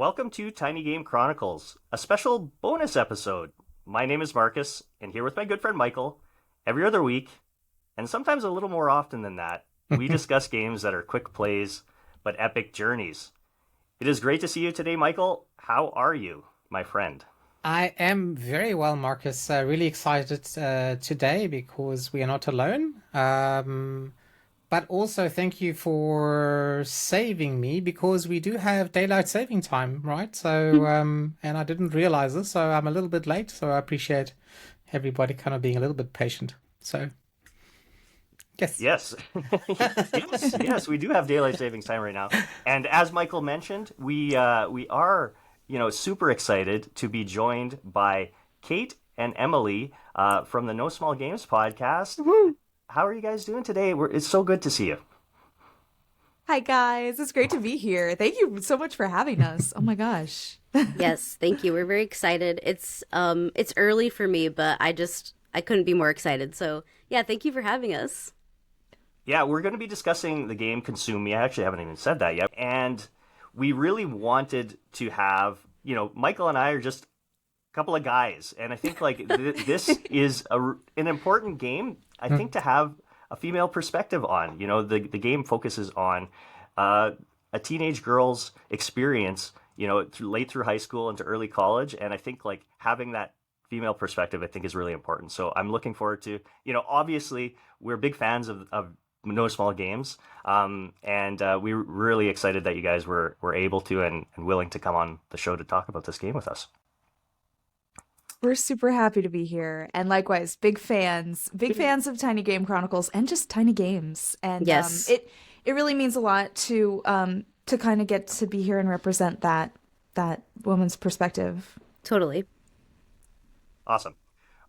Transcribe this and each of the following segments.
Welcome to Tiny Game Chronicles, a special bonus episode. My name is Marcus, and here with my good friend Michael, every other week, and sometimes a little more often than that, we discuss games that are quick plays, but epic journeys. It is great to see you today, Michael. How are you, my friend? I am very well, Marcus. Really excited today because we are not alone. But also thank you for saving me because we do have daylight saving time, right? So, and I didn't realize this, so I'm a little bit late. So I appreciate everybody kind of being a little bit patient. So, yes. Yes. yes, we do have daylight savings time right now. And as Michael mentioned, we are, super excited to be joined by Kate and Emily from the No Small Games podcast. Woo! How are you guys doing today? It's so good to see you. Hi guys, it's great to be here. Thank you so much for having us. Oh my gosh. Yes, thank you. We're very excited. It's early for me, but I couldn't be more excited. So yeah, thank you for having us. Yeah, we're going to be discussing the game Consume Me. I actually haven't even said that yet. And we really wanted to have, Michael and I are just a couple of guys. And I think this is an important game, I think, to have a female perspective on. The game focuses on a teenage girl's experience, late through high school into early college. And I think having that female perspective, I think, is really important. So I'm looking forward to, obviously we're big fans of No Small Games. And we're really excited that you guys were able to and willing to come on the show to talk about this game with us. We're super happy to be here. And likewise, big fans of Tiny Game Chronicles and just tiny games. And yes. It really means a lot to kind of get to be here and represent that woman's perspective. Totally. Awesome.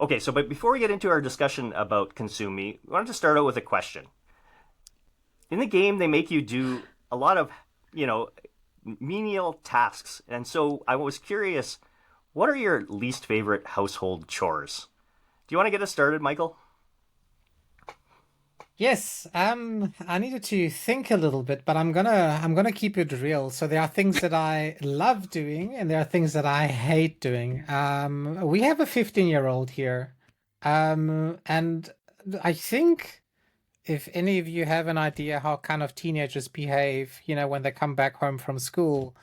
Okay, but before we get into our discussion about Consume Me, we wanted to start out with a question. In the game, they make you do a lot of, menial tasks. And so I was curious, what are your least favorite household chores? Do you want to get us started, Michael? Yes, I needed to think a little bit, but I'm gonna keep it real. So there are things that I love doing, and there are things that I hate doing. We have a 15-year-old here, and I think if any of you have an idea how kind of teenagers behave, when they come back home from school,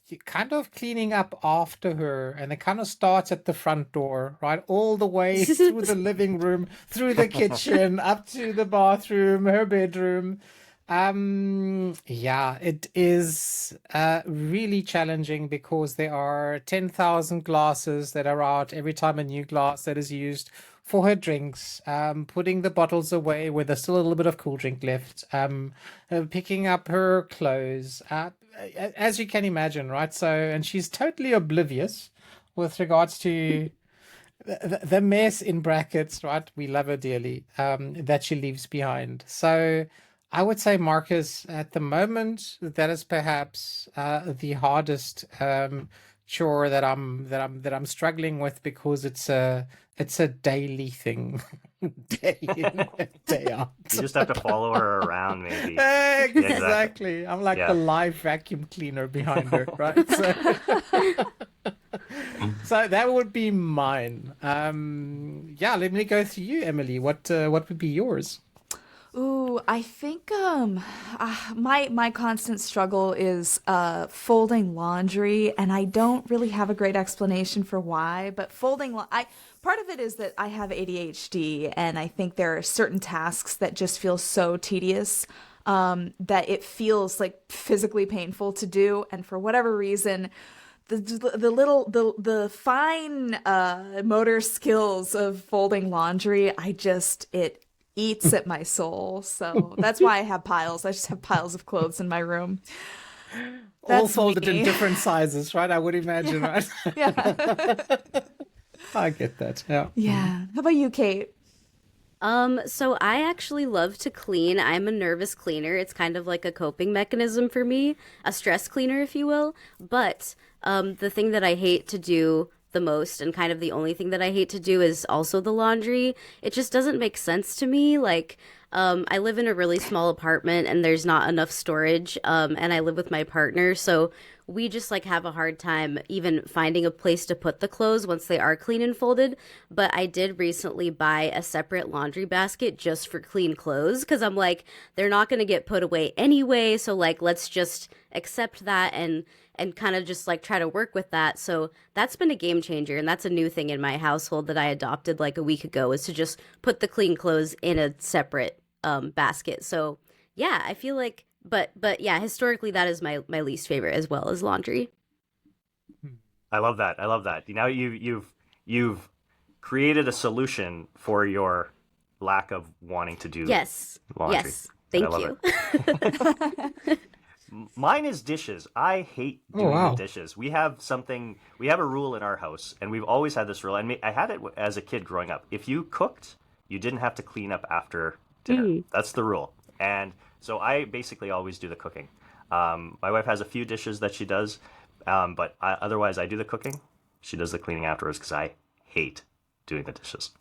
you kind of cleaning up after her, and it kind of starts at the front door, right? All the way through the living room, through the kitchen, up to the bathroom, her bedroom. Yeah, it is really challenging because there are 10,000 glasses that are out every time a new glass that is used for her drinks, putting the bottles away where there's still a little bit of cool drink left, picking up her clothes, as you can imagine, right? So, and she's totally oblivious with regards to the mess in brackets, right? We love her dearly, that she leaves behind. So I would say, Marcus, at the moment, that is perhaps the hardest chore that I'm struggling with because it's a daily thing, day in, day out. You just have to follow her around, maybe. Exactly. I'm like the live vacuum cleaner behind her, right? So that would be mine. Let me go through you, Emily. What would be yours? Ooh, I think my constant struggle is folding laundry, and I don't really have a great explanation for why. But part of it is that I have ADHD, and I think there are certain tasks that just feel so tedious that it feels like physically painful to do, and for whatever reason, the fine motor skills of folding laundry, it eats at my soul. So that's why I have piles. I just have piles of clothes in my room. All folded in different sizes, right? I would imagine, right? Yeah. I get that. Yeah. Yeah. How about you, Kate? So I actually love to clean. I'm a nervous cleaner. It's kind of like a coping mechanism for me, a stress cleaner, if you will. But the thing that I hate to do the most, and kind of the only thing that I hate to do is also the laundry. It just doesn't make sense to me. Like, I live in a really small apartment and there's not enough storage, and I live with my partner, so we just like have a hard time even finding a place to put the clothes once they are clean and folded. But I did recently buy a separate laundry basket just for clean clothes because I'm like, they're not going to get put away anyway, so like let's just accept that and kind of just like try to work with that. So that's been a game changer, and that's a new thing in my household that I adopted like a week ago, is to just put the clean clothes in a separate basket. So yeah, I feel like, but yeah, historically that is my least favorite as well as laundry. I love that. I love that. Now you've created a solution for your lack of wanting to do Yes. laundry. Yes. Thank I love you. it. Mine is dishes. I hate doing wow. the dishes. We have a rule in our house, and we've always had this rule. And I had it as a kid growing up. If you cooked, you didn't have to clean up after dinner. That's the rule. And so I basically always do the cooking. My wife has a few dishes that she does, but otherwise I do the cooking. She does the cleaning afterwards because I hate doing the dishes.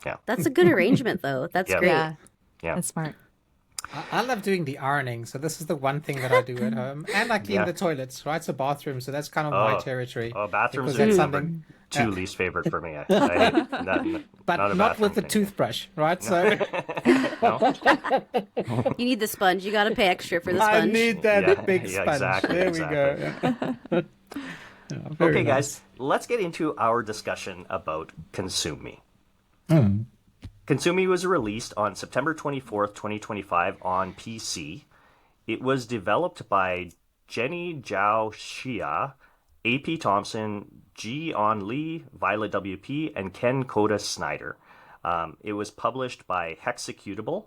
Yeah. That's a good arrangement though. That's Yeah. great. Yeah. That's smart. I love doing the ironing, so this is the one thing that I do at home. And I clean Yeah. the toilets, right? So bathrooms, so that's kind of my territory. Oh, bathrooms because are that's number something, two least favorite for me. I hate but not a not with the bathroom thing. toothbrush, right? So No? You need the sponge. You got to pay extra for the I sponge. need that Yeah, big yeah, sponge. exactly, There exactly. we go. Yeah, very Okay, nice. guys, let's get into our discussion about Consume Me. Consume Me was released on September 24th, 2025 on PC. It was developed by Jenny Jiao Hsia, AP Thompson, Ji On Lee, Violet WP, and Ken Koda Snyder. It was published by Hexecutable.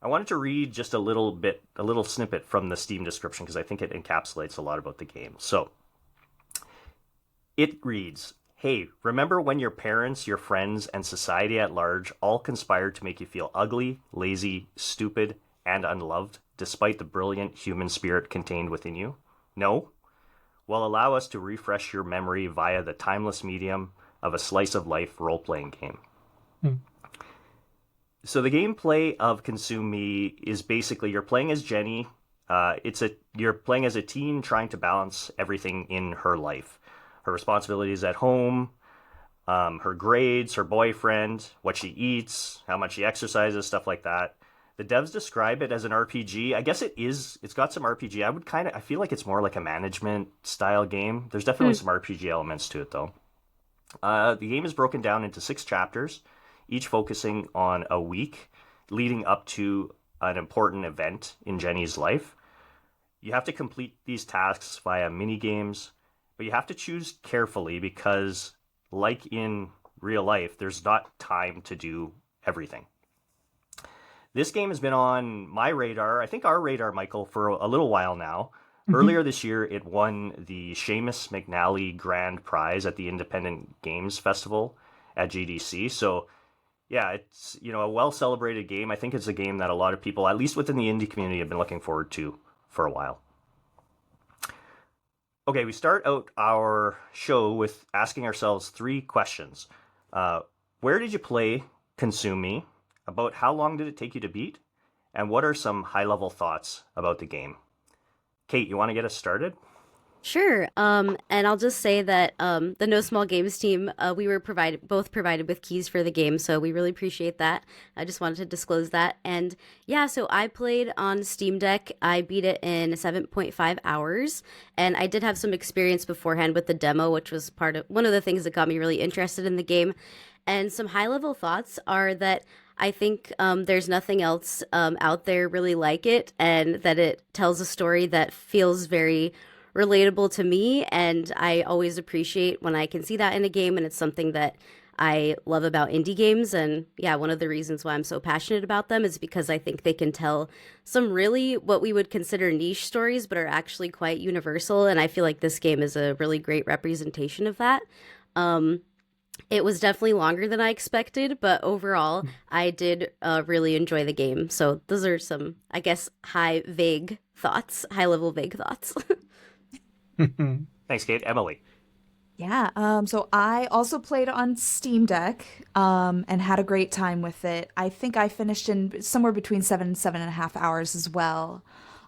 I wanted to read just a little snippet from the Steam description because I think it encapsulates a lot about the game. So, it reads, "Hey, remember when your parents, your friends, and society at large all conspired to make you feel ugly, lazy, stupid, and unloved, despite the brilliant human spirit contained within you? No? Well, allow us to refresh your memory via the timeless medium of a slice of life role-playing game." So the gameplay of Consume Me is basically you're playing as Jenny. You're playing as a teen trying to balance everything in her life. Her responsibilities at home, her grades, her boyfriend, what she eats, how much she exercises, stuff like that. The devs describe it as an RPG. I guess it is. It's got some RPG. I feel like it's more like a management style game. There's definitely some RPG elements to it though. The game is broken down into 6 chapters, each focusing on a week leading up to an important event in Jenny's life. You have to complete these tasks via mini games, but you have to choose carefully because, like in real life, there's not time to do everything. This game has been on my radar, I think our radar, Michael, for a little while now. Earlier this year, it won the Seamus McNally Grand Prize at the Independent Games Festival at GDC. So, yeah, it's a well-celebrated game. I think it's a game that a lot of people, at least within the indie community, have been looking forward to for a while. Okay, we start out our show with asking ourselves 3 questions. Where did you play Consume Me? About how long did it take you to beat? And what are some high-level thoughts about the game? Kate, you want to get us started? Sure. And I'll just say that the No Small Games team, we were both provided with keys for the game, so we really appreciate that. I just wanted to disclose that. And yeah, so I played on Steam Deck. I beat it in 7.5 hours, and I did have some experience beforehand with the demo, which was one of the things that got me really interested in the game. And some high-level thoughts are that I think there's nothing else out there really like it, and that it tells a story that feels very relatable to me, and I always appreciate when I can see that in a game, and it's something that I love about indie games. And yeah, one of the reasons why I'm so passionate about them is because I think they can tell some really what we would consider niche stories, but are actually quite universal, and I feel like this game is a really great representation of that. It was definitely longer than I expected, but overall, I did really enjoy the game. So those are some, I guess, high-level vague thoughts. Thanks, Kate. Emily? Yeah, so I also played on Steam Deck, and had a great time with it. I think I finished in somewhere between 7 and 7.5 hours as well.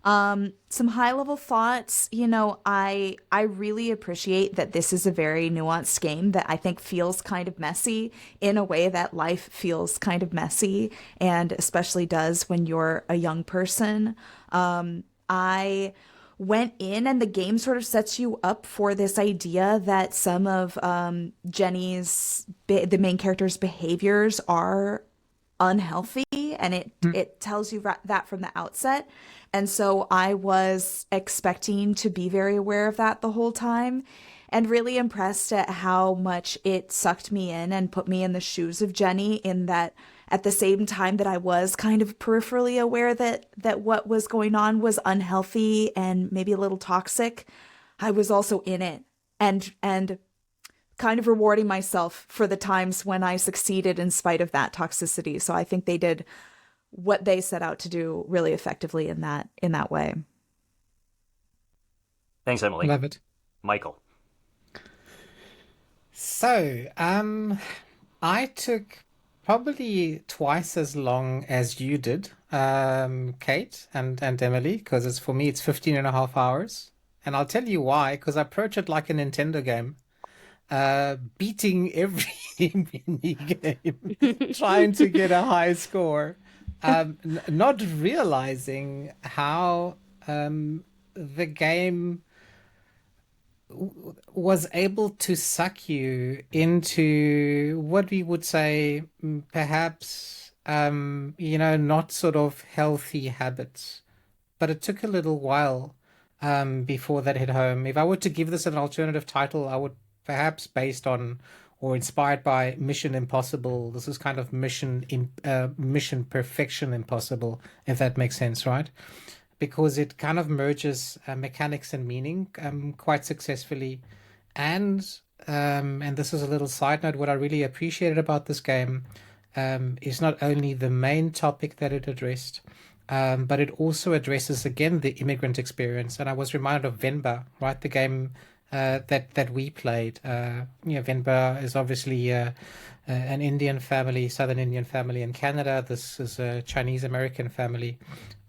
Some high level thoughts, I really appreciate that this is a very nuanced game that I think feels kind of messy in a way that life feels kind of messy, and especially does when you're a young person. I went in, and the game sort of sets you up for this idea that some of the main character's behaviors are unhealthy, and it tells you that from the outset. And so I was expecting to be very aware of that the whole time, and really impressed at how much it sucked me in and put me in the shoes of Jenny, in that at the same time that I was kind of peripherally aware that what was going on was unhealthy and maybe a little toxic, I was also in it, and kind of rewarding myself for the times when I succeeded in spite of that toxicity. So I think they did what they set out to do really effectively in that way. Thanks, Emily. Love it. Michael. So, I took probably twice as long as you did, Kate and Emily, because for me it's 15 and a half hours. And I'll tell you why, because I approach it like a Nintendo game, beating every mini game, trying to get a high score, not realizing how the game was able to suck you into what we would say, perhaps, not sort of healthy habits. But it took a little while before that hit home. If I were to give this an alternative title, I would perhaps based on or inspired by Mission Impossible. This is kind of Mission Perfection Impossible, if that makes sense, right? Because it kind of merges mechanics and meaning quite successfully. And this is a little side note, what I really appreciated about this game is not only the main topic that it addressed, but it also addresses again the immigrant experience. And I was reminded of Venba, right? The game that we played. Venba is obviously an Indian family, Southern Indian family in Canada. This is a Chinese American family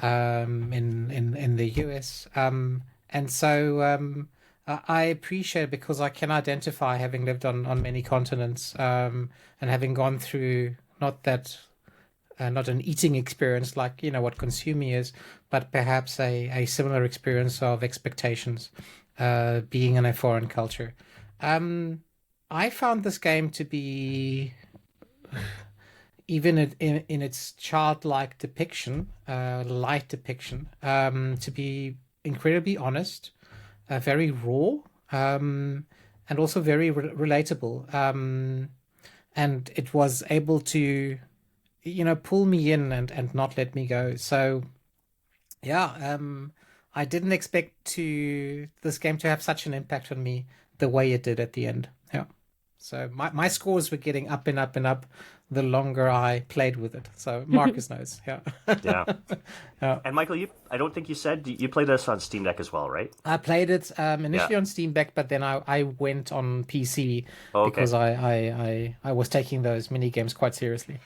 in the US. And so I appreciate it because I can identify, having lived on many continents, and having gone through not an eating experience like what consuming is, but perhaps a similar experience of expectations, being in a foreign culture. I found this game to be, even in its childlike depiction, light depiction, to be incredibly honest, very raw, and also very relatable. And it was able to, pull me in and not let me go. So, yeah, I didn't expect this game to have such an impact on me the way it did at the end. Yeah. So my scores were getting up and up and up the longer I played with it. So Marcus knows. Yeah. Yeah. Yeah. And Michael, I don't think you said you played this on Steam Deck as well, right? I played it initially on Steam Deck, but then I went on PC because I was taking those mini games quite seriously.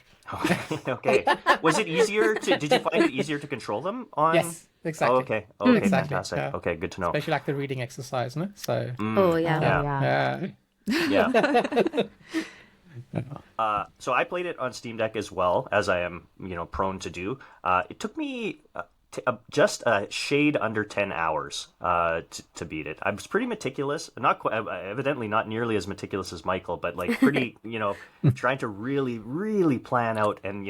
Okay. Was it easier did you find it easier to control them on? Yes, exactly. Oh, okay. Okay, Exactly. fantastic. Yeah. Okay, good to know. Especially like the reading exercise, no? So Oh yeah. Yeah. yeah. Yeah. So I played it on Steam Deck as well, as I am, prone to do. It took me just a shade under 10 hours to beat it. I was pretty meticulous, not quite, evidently not nearly as meticulous as Michael, but like pretty, trying to really, really plan out and,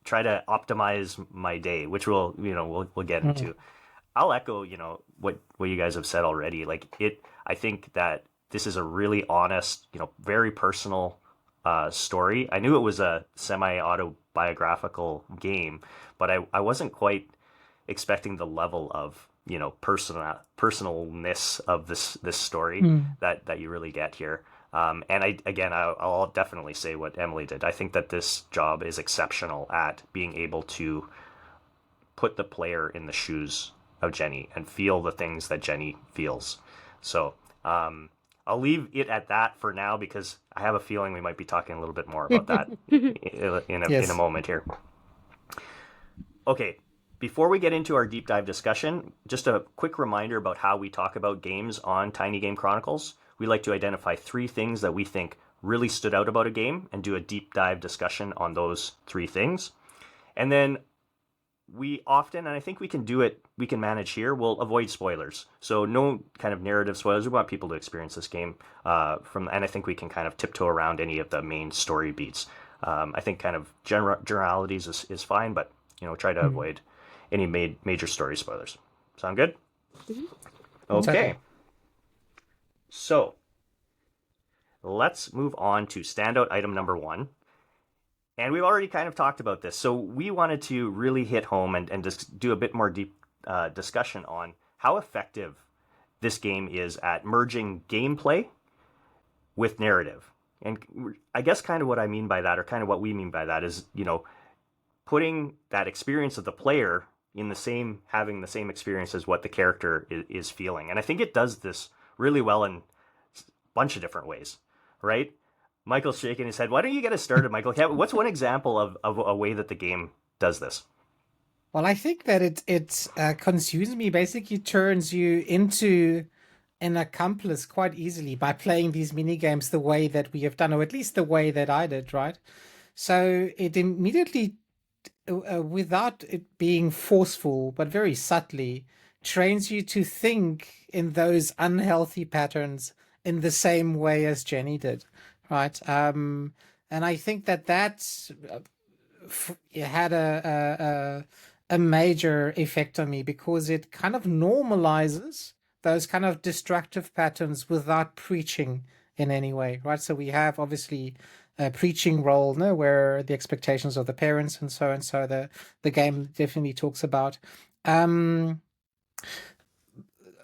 try to optimize my day, which we'll get into. I'll echo, what you guys have said already. I think that this is a really honest, very personal story. I knew it was a semi-autobiographical game, but I wasn't quite expecting the level of personalness of this story that you really get here. And I'll definitely say what Emily did. I think that this job is exceptional at being able to put the player in the shoes of Jenny and feel the things that Jenny feels. So I'll I'll leave it at that for now because I have a feeling we might be talking a little bit more about that in a moment here. Okay, before we get into our deep dive discussion, just a quick reminder about how we talk about games on Tiny Game Chronicles. We like to identify 3 things that we think really stood out about a game and do a deep dive discussion on those 3 things. And then we often, and I think we can manage here, we'll avoid spoilers. So no kind of narrative spoilers. We want people to experience this game and I think we can kind of tiptoe around any of the main story beats. I think kind of generalities is fine, but try to avoid any major story spoilers. Sound good? Mm-hmm. Okay. So let's move on to standout item number 1. And we've already kind of talked about this. So we wanted to really hit home and just do a bit more deep discussion on how effective this game is at merging gameplay with narrative. And I guess kind of what I mean by that, or kind of what we mean by that, is, putting that experience of the player in having the same experience as what the character is feeling. And I think it does this really well in a bunch of different ways, right? Michael's shaking his head. Why don't you get us started, Michael? What's one example of a way that the game does this? Well, I think that it consumes me, basically turns you into an accomplice quite easily by playing these mini games the way that we have done, or at least the way that I did, right? So it immediately, without it being forceful, but very subtly, trains you to think in those unhealthy patterns in the same way as Jenny did. Right. And I think that had a major effect on me because it kind of normalizes those kind of destructive patterns without preaching in any way. Right. So we have obviously a preaching role, no, where the expectations of the parents and so the game definitely talks about.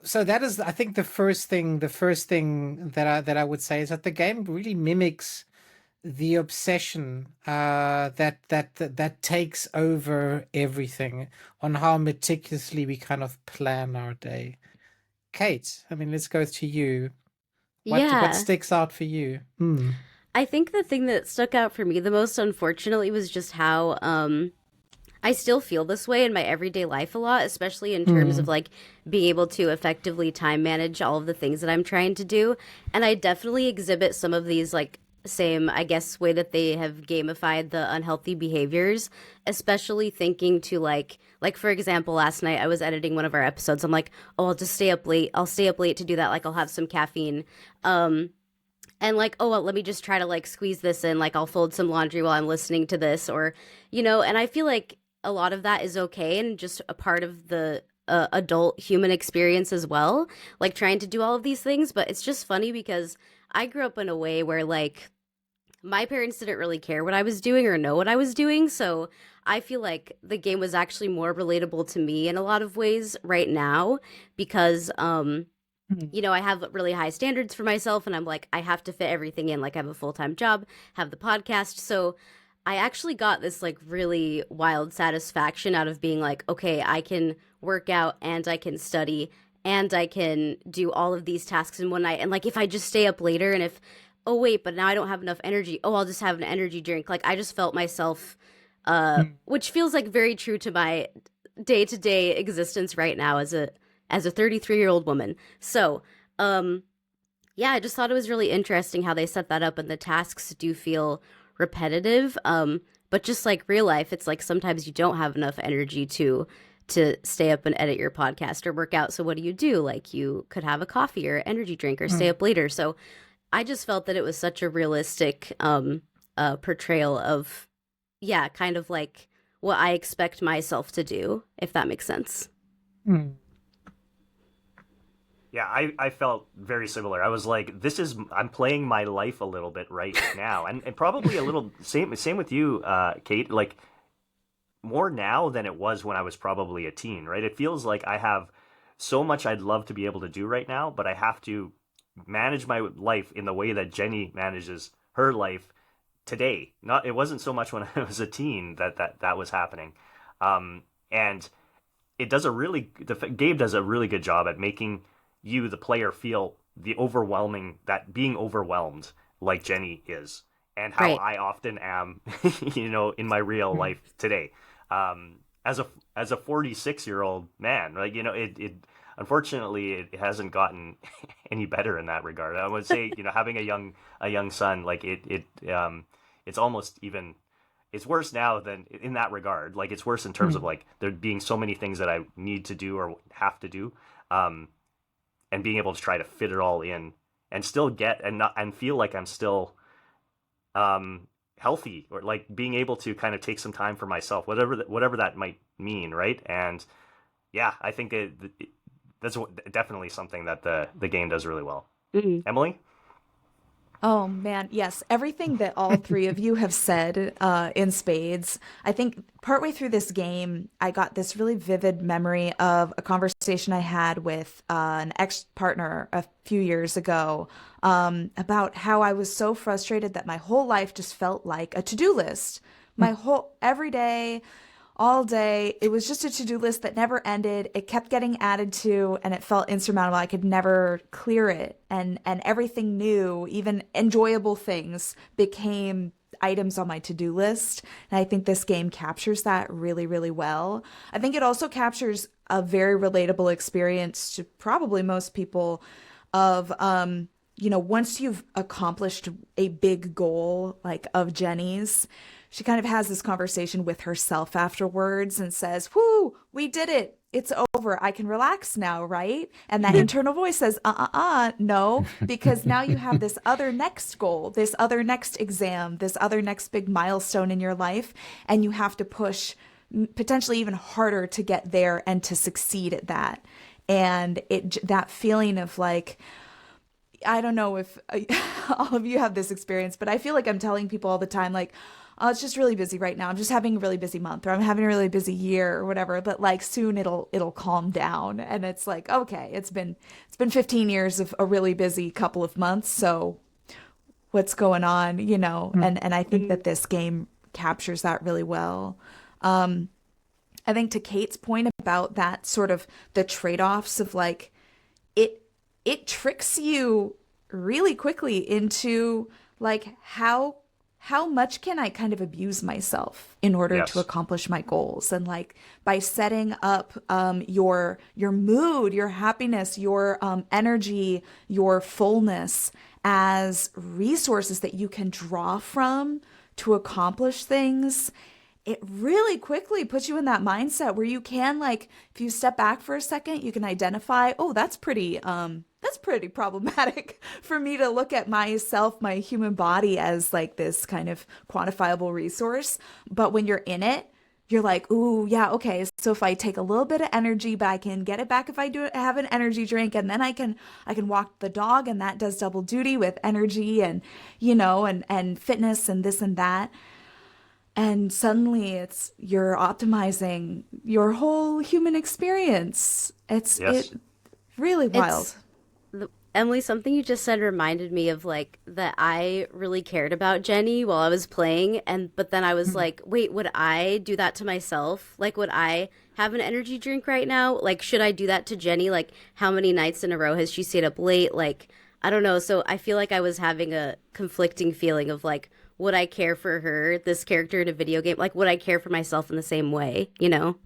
So that is, I think, the first thing that I would say is that the game really mimics the obsession that takes over everything on how meticulously we kind of plan our day. Kate, I mean, let's go to you. What sticks out for you? I think the thing that stuck out for me the most, unfortunately, was just how I still feel this way in my everyday life a lot, especially in terms of like being able to effectively time manage all of the things that I'm trying to do. And I definitely exhibit some of these like same, I guess, way that they have gamified the unhealthy behaviors, especially thinking to like for example, last night I was editing one of our episodes. I'm like, oh, I'll just stay up late. I'll stay up late to do that. Like I'll have some caffeine. And like, oh, well, let me just try to like squeeze this in. Like I'll fold some laundry while I'm listening to this, or, and I feel like a lot of that is okay and just a part of the adult human experience as well, like trying to do all of these things. But it's just funny because I grew up in a way where like my parents didn't really care what I was doing or know what I was doing. So I feel like the game was actually more relatable to me in a lot of ways right now because, I have really high standards for myself and I'm like, I have to fit everything in. Like I have a full-time job, have the podcast. So I actually got this like really wild satisfaction out of being like, okay, I can work out and I can study and I can do all of these tasks in one night. And like, if I just stay up later and oh wait, but now I don't have enough energy. Oh, I'll just have an energy drink. Like I just felt myself, which feels like very true to my day-to-day existence right now as a 33-year-old woman. So, yeah, I just thought it was really interesting how they set that up and the tasks do feel repetitive, but just like real life, it's like sometimes you don't have enough energy to stay up and edit your podcast or work out. So what do? Like you could have a coffee or energy drink or stay up later. So I just felt that it was such a realistic portrayal of, yeah, kind of like what I expect myself to do, if that makes sense. Yeah, I felt very similar. I was like, I'm playing my life a little bit right now. And probably a little, same with you, Kate, like more now than it was when I was probably a teen, right? It feels like I have so much I'd love to be able to do right now, but I have to manage my life in the way that Jenny manages her life today. It wasn't so much when I was a teen that was happening. And it does Gabe does a really good job at making you, the player, feel the overwhelming, that being overwhelmed like Jenny is, and how Right. I often am, in my real life today. As a 46-year-old man, like, it unfortunately it hasn't gotten any better in that regard. I would say, having a young son, like it's almost even, it's worse now than in that regard. Like, it's worse in terms of like there being so many things that I need to do or have to do, and being able to try to fit it all in and still get and not and feel like I'm still healthy, or like being able to kind of take some time for myself, whatever that might mean, right? And yeah, I think that's definitely something that the game does really well. Mm. Emily? Oh man, yes. Everything that all three of you have said in spades. I think partway through this game, I got this really vivid memory of a conversation I had with an ex-partner a few years ago about how I was so frustrated that my whole life just felt like a to-do list. My whole, every day, all day. It was just a to-do list that never ended. It kept getting added to, and it felt insurmountable. I could never clear it. And everything new, even enjoyable things, became items on my to-do list. And I think this game captures that really, really well. I think it also captures a very relatable experience to probably most people of once you've accomplished a big goal like of Jenny's, she kind of has this conversation with herself afterwards and says, "Whoo, we did it. It's over. I can relax now, right?" And that internal voice says, no, because now you have this other next goal, this other next exam, this other next big milestone in your life, and you have to push potentially even harder to get there and to succeed at that. And that feeling of like, I don't know if all of you have this experience, but I feel like I'm telling people all the time, like, "Oh, it's just really busy right now. I'm just having a really busy month, or I'm having a really busy year, or whatever." But like soon it'll calm down, and it's like, okay, it's been 15 years of a really busy couple of months. So what's going on, And I think that this game captures that really well. I think to Kate's point about that sort of the trade-offs of like it tricks you really quickly into like how much can I kind of abuse myself in order to Yes. accomplish my goals? And like by setting up your mood, your happiness, your energy, your fullness as resources that you can draw from to accomplish things, it really quickly puts you in that mindset where you can, like, if you step back for a second, you can identify, oh, that's pretty problematic for me to look at myself, my human body, as like this kind of quantifiable resource. But when you're in it, you're like, ooh, yeah, okay. So if I take a little bit of energy, but I can get it back if I do have an energy drink, and then I can walk the dog, and that does double duty with energy and and fitness and this and that. And suddenly you're optimizing your whole human experience. It's Yes. it really wild. It's Emily, something you just said reminded me of like that I really cared about Jenny while I was playing, but then I was like, wait, would I do that to myself? Like, would I have an energy drink right now? Like, should I do that to Jenny? Like, how many nights in a row has she stayed up late? Like, I don't know. So I feel like I was having a conflicting feeling of like, would I care for her, this character in a video game? Like, would I care for myself in the same way? You know?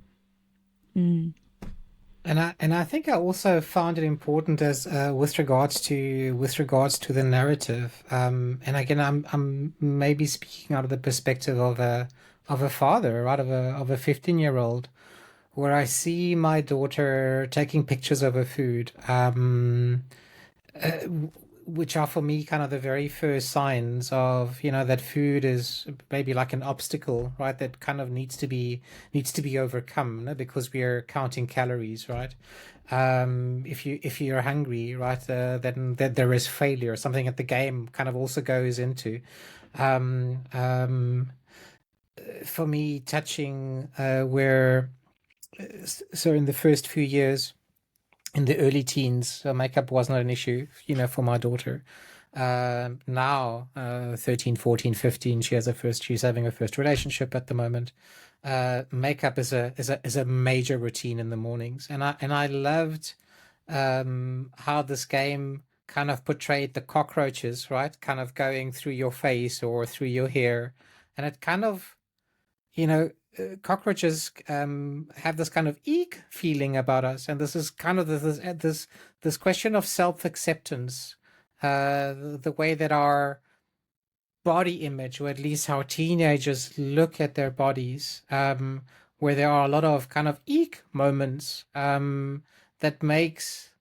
And I think I also found it important as with regards to the narrative. And again, I'm maybe speaking out of the perspective of a father, right, of a 15-year-old, where I see my daughter taking pictures of her food, which are for me kind of the very first signs of, that food is maybe like an obstacle, right? That kind of needs to be overcome, no? Because we are counting calories, right? If you're hungry, right, then there is failure, something that the game kind of also goes into. Um, um, for me, touching where so in the first few years, in the early teens, makeup was not an issue, for my daughter. Now, 13, 14, 15, she's having her first relationship at the moment. Makeup is a major routine in the mornings. And I loved how this game kind of portrayed the cockroaches, right? Kind of going through your face or through your hair. And it kind of, you know, cockroaches have this kind of eek feeling about us. And this is kind of this question of self-acceptance, the way that our body image, or at least how teenagers look at their bodies, where there are a lot of kind of eek moments that makes,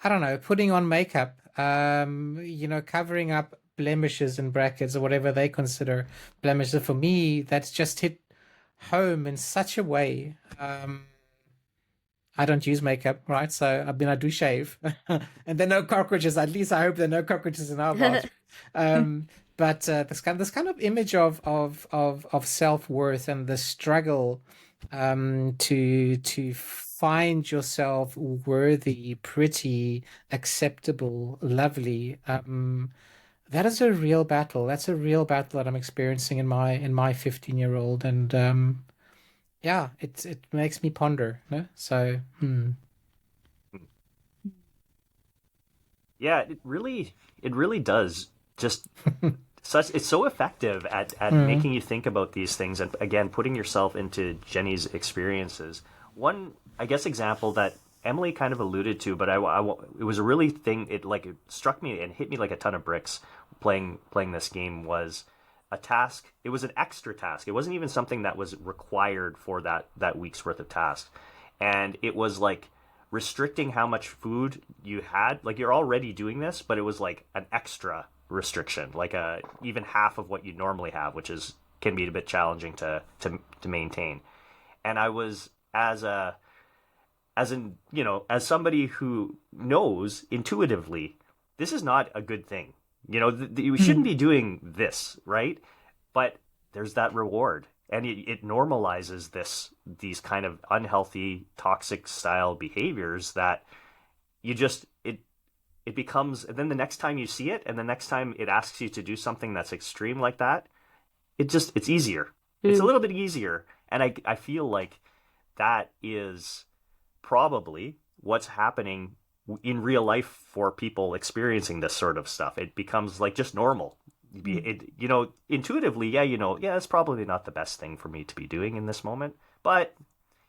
I don't know, putting on makeup, covering up blemishes in brackets or whatever they consider blemishes. For me, that's just hit home in such a way. I don't use makeup, right? So I do shave, and there are no cockroaches. At least I hope there are no cockroaches in our bathroom. But this kind of image of self-worth and the struggle to find yourself worthy, pretty, acceptable, lovely. That is a real battle. That's a real battle that I'm experiencing in my 15-year-old, and yeah, it makes me ponder. No? So, Yeah, it really does. Just it's so effective at making you think about these things, and again, putting yourself into Jenny's experiences. One, I guess, example that Emily kind of alluded to, but it was a really thing. It struck me and hit me like a ton of bricks playing this game was a task. It was an extra task. It wasn't even something that was required for that week's worth of tasks, and it was like restricting how much food you had. Like, you're already doing this, but it was like an extra restriction, like even half of what you normally have, which can be a bit challenging to maintain. And I was as somebody who knows intuitively this is not a good thing. You shouldn't be doing this, right? But there's that reward, and it normalizes these kind of unhealthy, toxic style behaviors that it becomes. And then the next time you see it, and the next time it asks you to do something that's extreme like that, it's easier. It's a little bit easier, and I feel like that is probably what's happening in real life for people experiencing this sort of stuff. It becomes like just normal. Intuitively, it's probably not the best thing for me to be doing in this moment, but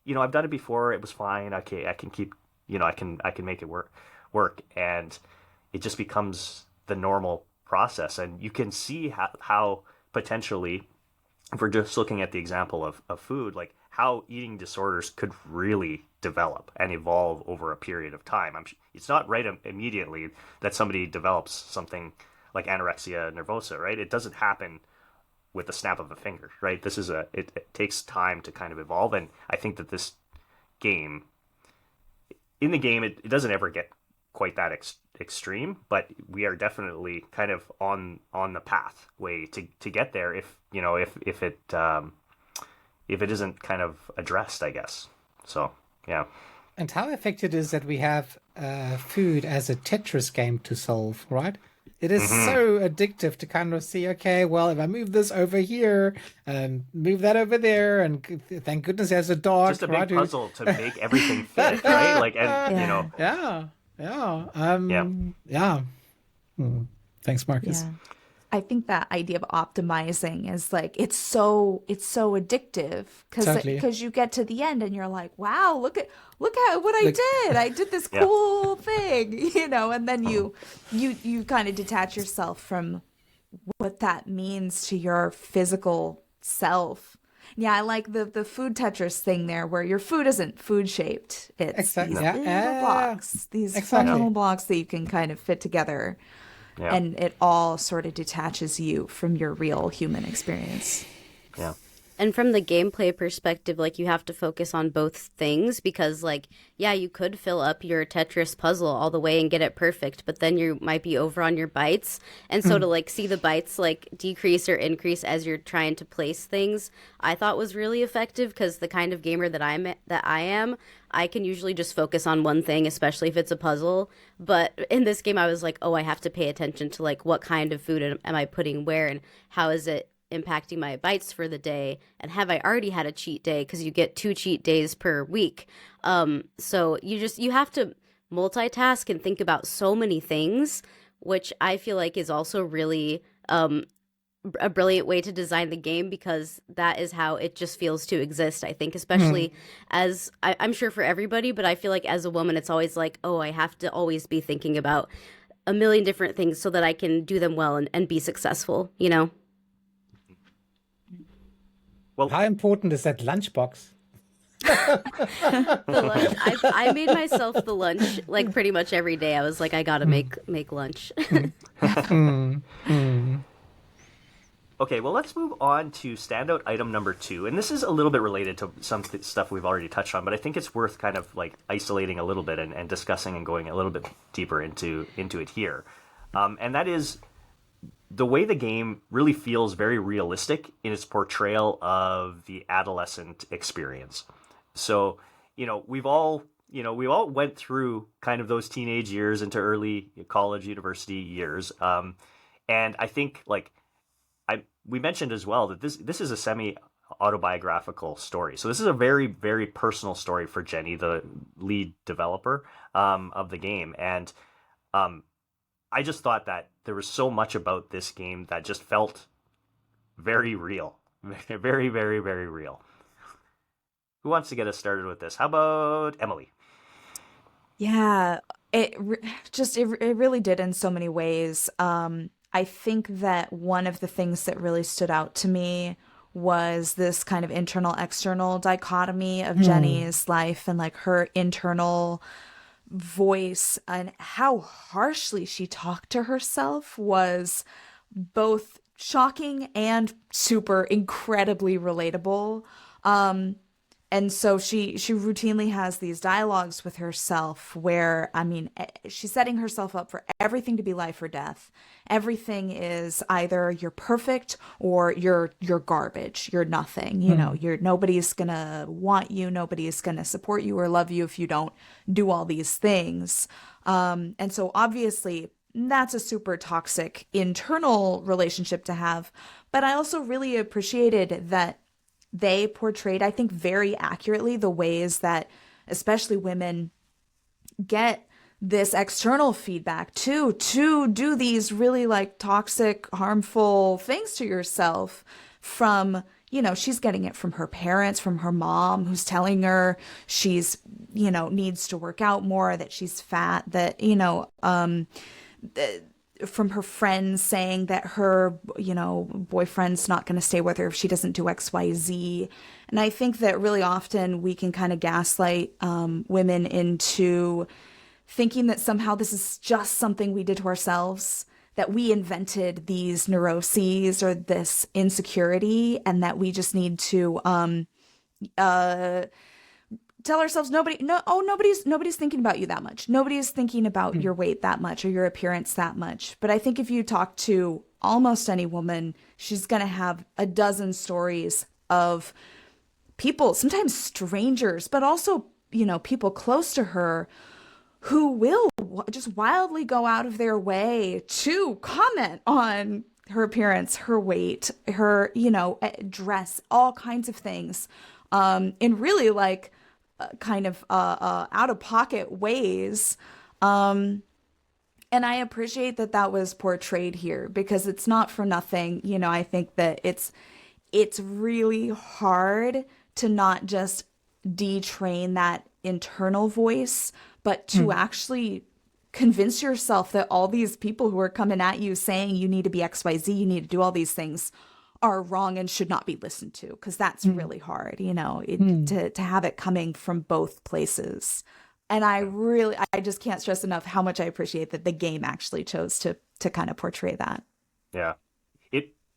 I've done it before. It was fine. Okay, I can keep, I can make it work, and it just becomes the normal process. And you can see how potentially, if we're just looking at the example of food, like how eating disorders could really develop and evolve over a period of time. It's not right immediately that somebody develops something like anorexia nervosa, right? It doesn't happen with the snap of a finger, right? It takes time to kind of evolve, and I think that this game, in the game, it doesn't ever get quite that extreme, but we are definitely kind of on the pathway to get there if it isn't kind of addressed, I guess. So, yeah. And how affected is that we have food as a Tetris game to solve, right? It is so addictive to kind of see, okay, well, if I move this over here and move that over there, and thank goodness there's a dog. Just a big puzzle to make everything fit, right? Like, and Yeah. Thanks, Marcus. Yeah. I think that idea of optimizing is like it's so addictive because Totally. you get to the end and you're like, wow, look at what I did. I did this cool thing, and then you kind of detach yourself from what that means to your physical self. Yeah, I like the food Tetris thing there, where your food isn't food shaped. It's Exactly. these Yeah. little blocks, these fun Exactly. little blocks that you can kind of fit together. Yeah. And it all sort of detaches you from your real human experience. Yeah. And from the gameplay perspective, like, you have to focus on both things because, like, yeah, you could fill up your Tetris puzzle all the way and get it perfect, but then you might be over on your bytes. And so to, like, see the bytes, like, decrease or increase as you're trying to place things, I thought was really effective because the kind of gamer that I am, I can usually just focus on one thing, especially if it's a puzzle. But in this game, I was like, oh, I have to pay attention to, like, what kind of food am I putting where, and how is it impacting my bytes for the day, and have I already had a cheat day, because you get 2 cheat days per week. So you have to multitask and think about so many things, which I feel like is also really a brilliant way to design the game, because that is how it just feels to exist, I think, especially as I'm sure for everybody, but I feel like as a woman, it's always like, oh, I have to always be thinking about a million different things so that I can do them well and be successful, you know? Well, How important is that lunchbox? The lunch. I made myself the lunch like pretty much every day. I was like, I gotta make lunch. okay, well, let's move on to standout item number 2. And this is a little bit related to some stuff we've already touched on, but I think it's worth kind of like isolating a little bit and discussing and going a little bit deeper into it here. And that is the way the game really feels very realistic in its portrayal of the adolescent experience. So, we all went through kind of those teenage years into early college, university years. And I think we mentioned as well that this is a semi-autobiographical story. So this is a very, very personal story for Jenny, the lead developer of the game. And I just thought that there was so much about this game that just felt very real. Very, very, very real. Who wants to get us started with this? How about Emily? Yeah, it really did in so many ways. I think that one of the things that really stood out to me was this kind of internal external dichotomy of Jenny's life and like her internal voice, and how harshly she talked to herself was both shocking and super incredibly relatable. And so she routinely has these dialogues with herself where, I mean, she's setting herself up for everything to be life or death. Everything is either you're perfect or you're garbage. You're nothing. Nobody's gonna want you. Nobody's gonna support you or love you if you don't do all these things. And so obviously that's a super toxic internal relationship to have. But I also really appreciated that they portrayed, I think, very accurately the ways that especially women get this external feedback to do these really like toxic, harmful things to yourself from, she's getting it from her parents, from her mom, who's telling her she's, needs to work out more, that she's fat, that, from her friends saying that her, boyfriend's not going to stay with her if she doesn't do X, Y, Z. And I think that really often we can kind of gaslight women into thinking that somehow this is just something we did to ourselves, that we invented these neuroses or this insecurity, and that we just need to tell ourselves nobody's thinking about you that much. Nobody's thinking about your weight that much or your appearance that much. But I think if you talk to almost any woman, she's going to have a dozen stories of people, sometimes strangers, but also, people close to her who will just wildly go out of their way to comment on her appearance, her weight, her, dress, all kinds of things, in really like kind of out of pocket ways. And I appreciate that was portrayed here, because it's not for nothing. I think that it's really hard to not just detrain that internal voice, but to actually convince yourself that all these people who are coming at you saying you need to be XYZ, you need to do all these things, are wrong and should not be listened to, because that's really hard, to have it coming from both places. And I just can't stress enough how much I appreciate that the game actually chose to kind of portray that. Yeah.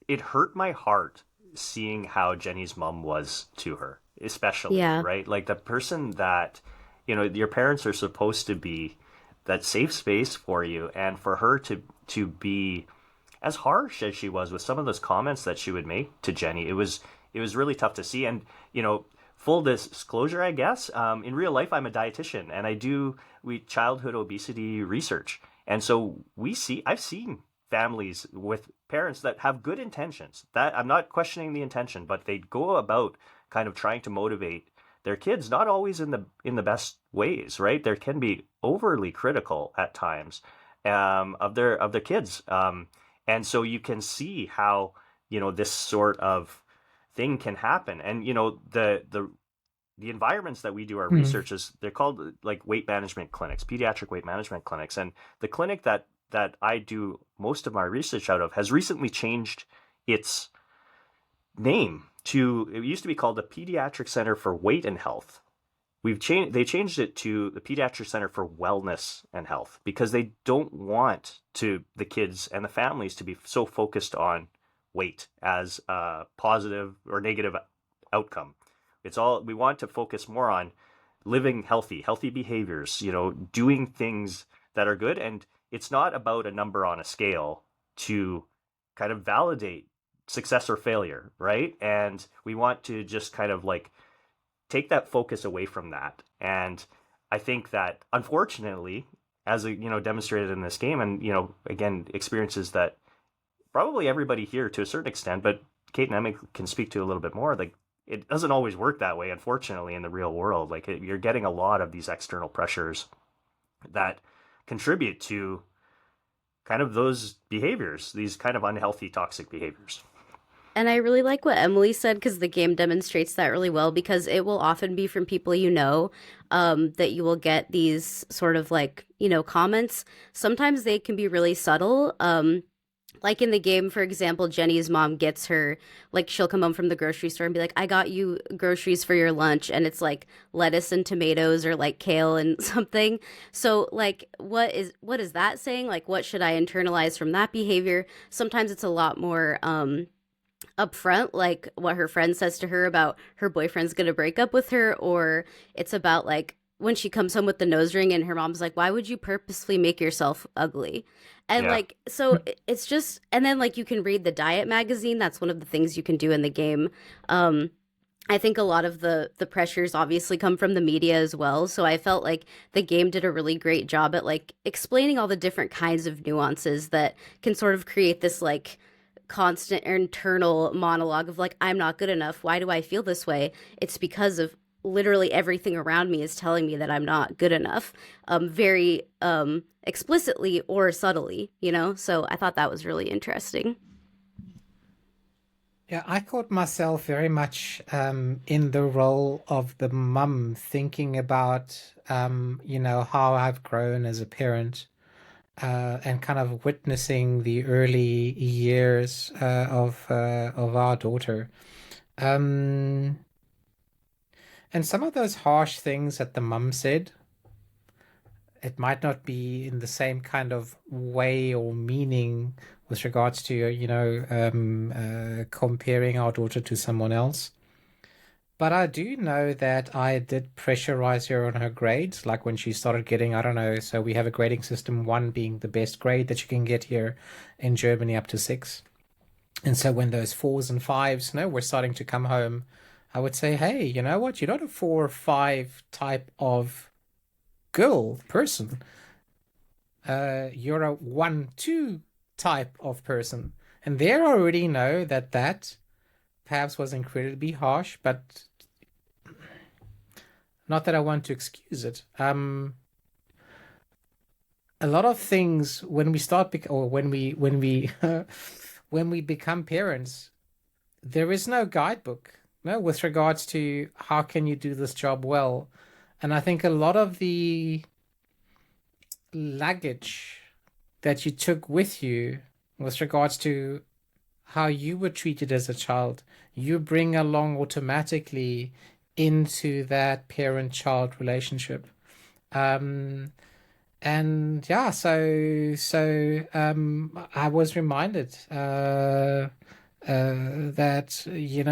It hurt my heart seeing how Jenny's mom was to her, especially, right? Like the person that, your parents are supposed to be that safe space for you, and for her to be as harsh as she was with some of those comments that she would make to Jenny, it was really tough to see. And, full disclosure, I guess, in real life, I'm a dietitian and I do childhood obesity research. And so I've seen families with parents that have good intentions. That I'm not questioning the intention, but they go about kind of trying to motivate their kids, not always in the best ways, right? There can be overly critical at times of their kids, and so you can see how this sort of thing can happen. And the environments that we do our Mm. research is, they're called like weight management clinics, pediatric weight management clinics. And the clinic that I do most of my research out of has recently changed its name to, it used to be called the Pediatric Center for Weight and Health. They changed it to the Pediatric Center for Wellness and Health, because they don't want the kids and the families to be so focused on weight as a positive or negative outcome. We want to focus more on living healthy behaviors, doing things that are good. And it's not about a number on a scale to kind of validate success or failure, right? And we want to just kind of like take that focus away from that. And I think that, unfortunately, as demonstrated in this game, and again, experiences that probably everybody here to a certain extent, but Kate and Emma can speak to a little bit more, like, it doesn't always work that way, unfortunately, in the real world. Like, you're getting a lot of these external pressures that contribute to kind of those behaviors, these kind of unhealthy, toxic behaviors. And I really like what Emily said, because the game demonstrates that really well, because it will often be from people that you will get these sort of like, comments. Sometimes they can be really subtle. Like in the game, for example, Jenny's mom gets her, like, she'll come home from the grocery store and be like, I got you groceries for your lunch. And it's like lettuce and tomatoes or like kale and something. So like, what is that saying? Like, what should I internalize from that behavior? Sometimes it's a lot more upfront, like what her friend says to her about her boyfriend's gonna break up with her, or it's about like when she comes home with the nose ring and her mom's like, why would you purposefully make yourself ugly? And Yeah. like, so it's just, and then like you can read the diet magazine. That's one of the things you can do in the game. I think a lot of the pressures obviously come from the media as well. So I felt like the game did a really great job at like explaining all the different kinds of nuances that can sort of create this like constant internal monologue of like, I'm not good enough. Why do I feel this way? It's because of literally everything around me is telling me that I'm not good enough, very explicitly or subtly, So I thought that was really interesting. Yeah, I caught myself very much in the role of the mum, thinking about how I've grown as a parent, and kind of witnessing the early years of our daughter. Um, and some of those harsh things that the mum said, it might not be in the same kind of way or meaning with regards to, comparing our daughter to someone else. But I do know that I did pressurize her on her grades, like when she started getting, I don't know, so we have a grading system, one being the best grade that you can get here in Germany, up to 6. And so when those 4s and 5s, were starting to come home, I would say, hey, you know what? You're not a 4 or 5 type of girl person. You're a 1, 2 type of person. And there I already know that perhaps was incredibly harsh, but not that I want to excuse it. A lot of things when we start or when we when we become parents, there is no guidebook, with regards to how can you do this job well. And I think a lot of the luggage that you took with you with regards to how you were treated as a child, you bring along automatically into that parent-child relationship. And yeah, so I was reminded that,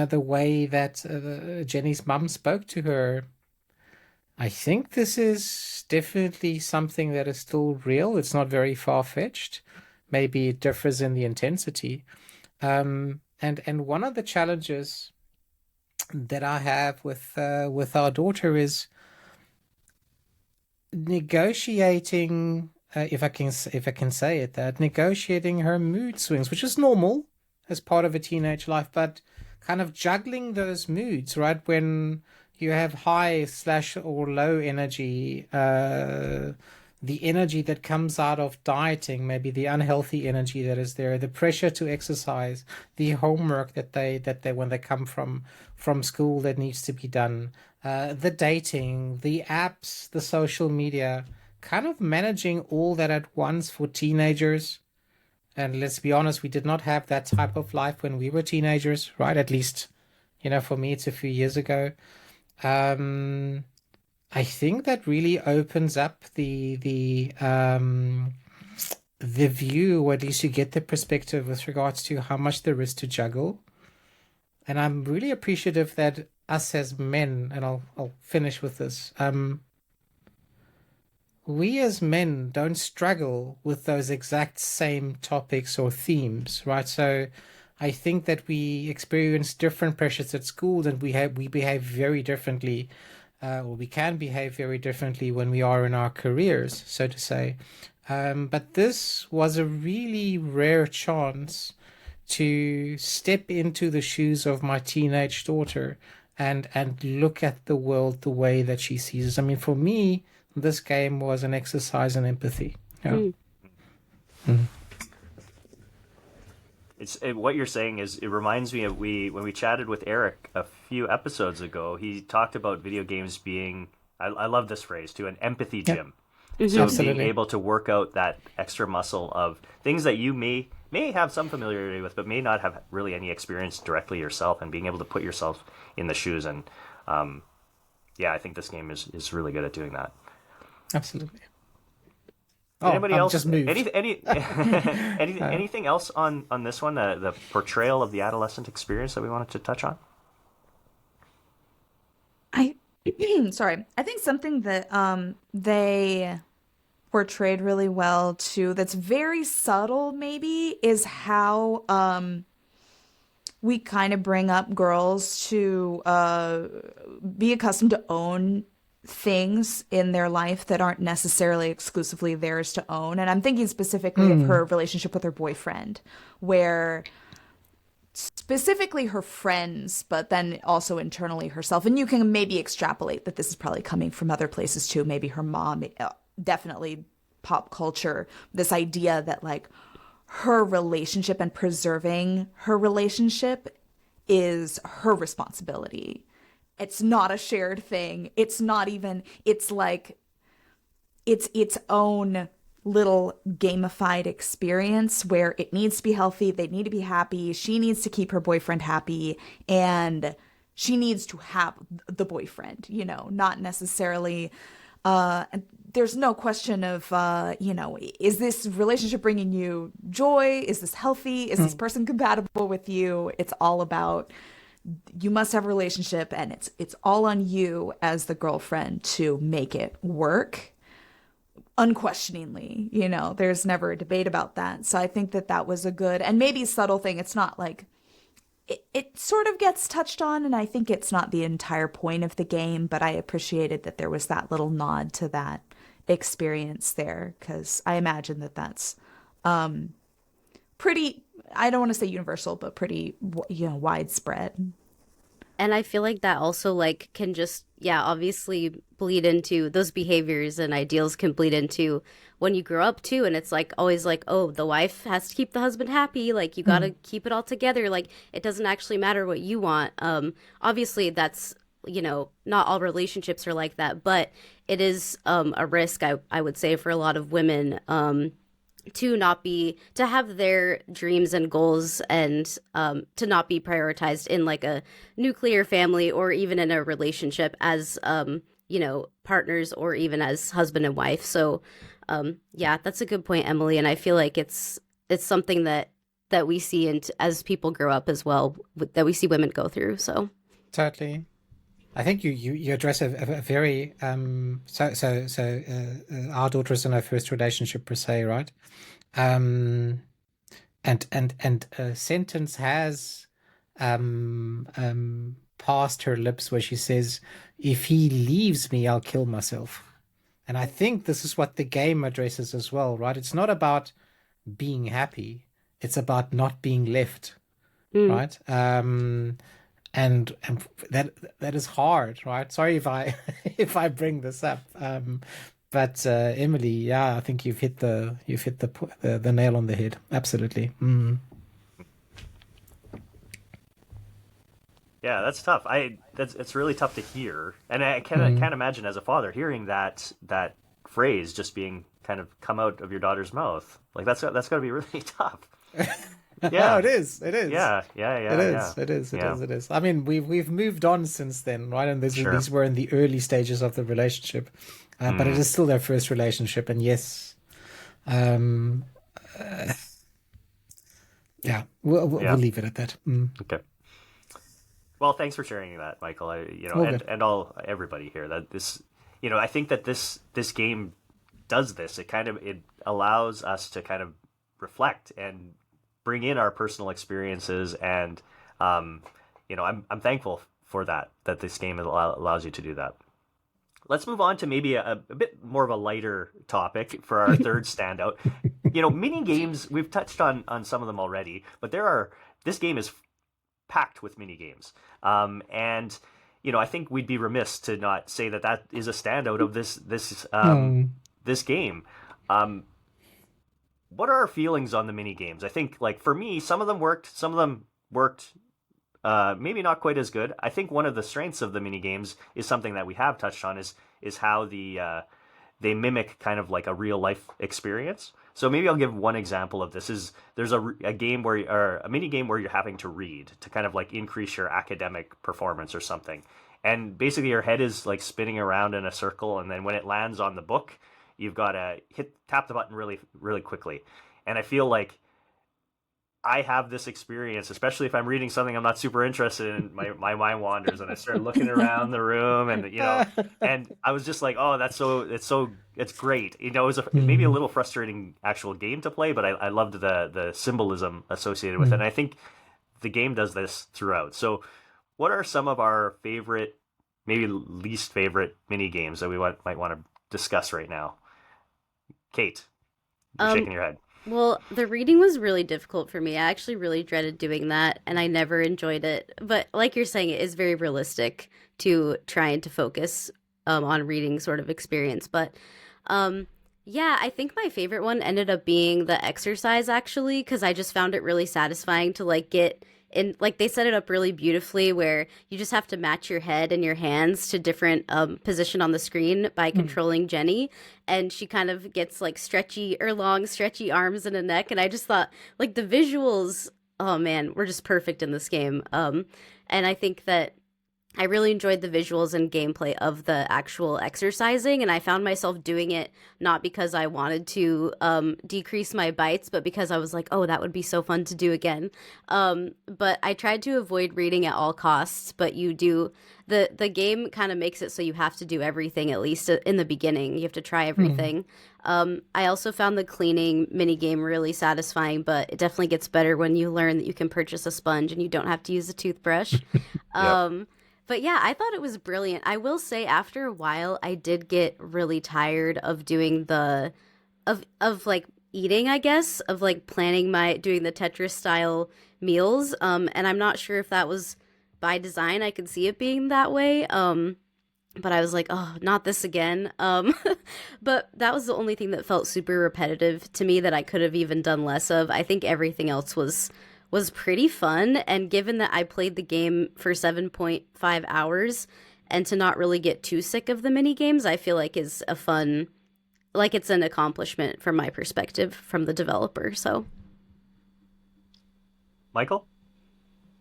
the way that Jenny's mum spoke to her, I think this is definitely something that is still real. It's not very far-fetched. Maybe it differs in the intensity. And one of the challenges that I have with our daughter is negotiating, if I can say it, that negotiating her mood swings, which is normal as part of a teenage life, but kind of juggling those moods, right? When you have high slash or low energy, the energy that comes out of dieting, maybe the unhealthy energy that is there, the pressure to exercise, the homework that they when they come from school that needs to be done, the dating, the apps, the social media, kind of managing all that at once for teenagers. And let's be honest, we did not have that type of life when we were teenagers, right? At least, for me, it's a few years ago. I think that really opens up the view, or at least you get the perspective with regards to how much there is to juggle. And I'm really appreciative that us as men, and I'll finish with this. We as men don't struggle with those exact same topics or themes, right? So I think that we experience different pressures at school, and we behave very differently, or we can behave very differently when we are in our careers, so to say. But this was a really rare chance to step into the shoes of my teenage daughter and look at the world the way that she sees it. I mean, for me, this game was an exercise in empathy. Yeah. What you're saying is, it reminds me of when we chatted with Eric a few episodes ago. He talked about video games being, I love this phrase too, an empathy gym. So Absolutely. being able to work out that extra muscle of things that you may have some familiarity with, but may not have really any experience directly yourself, and being able to put yourself in the shoes. And I think this game is really good at doing that. Absolutely. Anybody I'm else? just moved. Anything else on this one? The portrayal of the adolescent experience that we wanted to touch on? Sorry. I think something that they portrayed really well too, that's very subtle maybe, is how we kind of bring up girls to be accustomed to own things in their life that aren't necessarily exclusively theirs to own. And I'm thinking specifically of her relationship with her boyfriend, where specifically her friends, but then also internally herself. And you can maybe extrapolate that this is probably coming from other places too. Maybe her mom, definitely pop culture. This idea that like her relationship and preserving her relationship is her responsibility. It's not a shared thing. It's not even, it's like, it's its own little gamified experience where it needs to be healthy. They need to be happy. She needs to keep her boyfriend happy, and she needs to have the boyfriend, not necessarily, there's no question of, is this relationship bringing you joy? Is this healthy? Is this person compatible with you? It's all about, you must have a relationship, and it's all on you as the girlfriend to make it work. Unquestioningly, there's never a debate about that. So I think that was a good and maybe subtle thing. It's not like it sort of gets touched on, and I think it's not the entire point of the game, but I appreciated that there was that little nod to that experience there, because I imagine that's pretty, I don't want to say universal, but pretty, widespread. And I feel like that also like can just obviously bleed into those behaviors, and ideals can bleed into when you grow up too. And it's like always like, oh, the wife has to keep the husband happy, like you gotta keep it all together, like it doesn't actually matter what you want. Obviously that's, not all relationships are like that, but it is a risk, I would say, for a lot of women, to have their dreams and goals, and to not be prioritized in like a nuclear family, or even in a relationship as partners, or even as husband and wife. So that's a good point, Emily, and I feel like it's something that we see as people grow up as well, that we see women go through. So Totally. I think you address a very our daughter is in her first relationship per se, right? And a sentence has passed her lips where she says, "If he leaves me, I'll kill myself." And I think this is what the game addresses as well, right? It's not about being happy; it's about not being left, right? and that is hard, right? Sorry if I if I bring this up, but Emily, yeah, I think you've hit the nail on the head. Absolutely. Yeah, that's tough. It's really tough to hear, and I can't imagine as a father hearing that phrase just being kind of come out of your daughter's mouth. Like that's got to be really tough. No, Yeah, it is. It is. yeah, yeah, It yeah, yeah, is. It is. It yeah. is. It is. I mean, we've moved on since then, right? And Sure. these were in the early stages of the relationship, but it Mm, is still their first relationship. And yes, um, yeah, we'll yeah. leave it at that. Okay. Well, thanks for sharing that, Michael. All And good. all everybody here that I think that this game does this. It allows us to kind of reflect and bring in our personal experiences, and I'm thankful for that this game allows you to do that. Let's move on to maybe a bit more of a lighter topic for our third standout. Mini games. We've touched on some of them already, but this game is packed with mini games. And I think we'd be remiss to not say that is a standout of Hmm. this game. Um, what are our feelings on the mini games? I think, like, for me, some of them worked, some of them worked maybe not quite as good. I think one of the strengths of the mini games is something that we have touched on is how they mimic kind of like a real life experience. So maybe I'll give one example of this. There's a game or a mini game where you're having to read to kind of like increase your academic performance or something. And basically your head is like spinning around in a circle, and then when it lands on the book, you've got to tap the button really really quickly. And I feel like I have this experience, especially if I'm reading something I'm not super interested in. My mind wanders, and I start looking around the room, and and I was just like, oh, it's great. It was maybe a Hmm. little frustrating actual game to play, but I loved the symbolism associated with it. And I think the game does this throughout. So, what are some of our favorite, maybe least favorite mini games that we might want to discuss right now? Kate, you're Um, shaking your head. well, the reading was really difficult for me. I actually really dreaded doing that, and I never enjoyed it. But like you're saying, it is very realistic to trying to focus on reading sort of experience. But um, yeah, I think my favorite one ended up being the exercise actually, because I just found it really satisfying to like get in. Like they set it up really beautifully, where you just have to match your head and your hands to different position on the screen by controlling Jenny, and she kind of gets like stretchy or long, stretchy arms and a neck. And I just thought like the visuals, oh man, were just perfect in this game. And I think that I really enjoyed the visuals and gameplay of the actual exercising, and I found myself doing it not because I wanted to decrease my bites, but because I was like, oh, that would be so fun to do again. But I tried to avoid reading at all costs, but you do. The game kind of makes it so you have to do everything, at least in the beginning. You have to try Hmm. everything. I also found the cleaning mini game really satisfying, but it definitely gets better when you learn that you can purchase a sponge and you don't have to use a toothbrush. Yep. But yeah, I thought it was brilliant. I will say after a while I did get really tired of doing the of like eating, I guess, of like planning my doing the Tetris style meals. And I'm not sure if that was by design. I could see it being that way. But I was like, oh, not this again. But that was the only thing that felt super repetitive to me that I could have even done less of. I think everything else was pretty fun, and given that I played the game for 7.5 hours and to not really get too sick of the mini games, I feel like is a fun like it's an accomplishment from my perspective from the developer. So, Michael?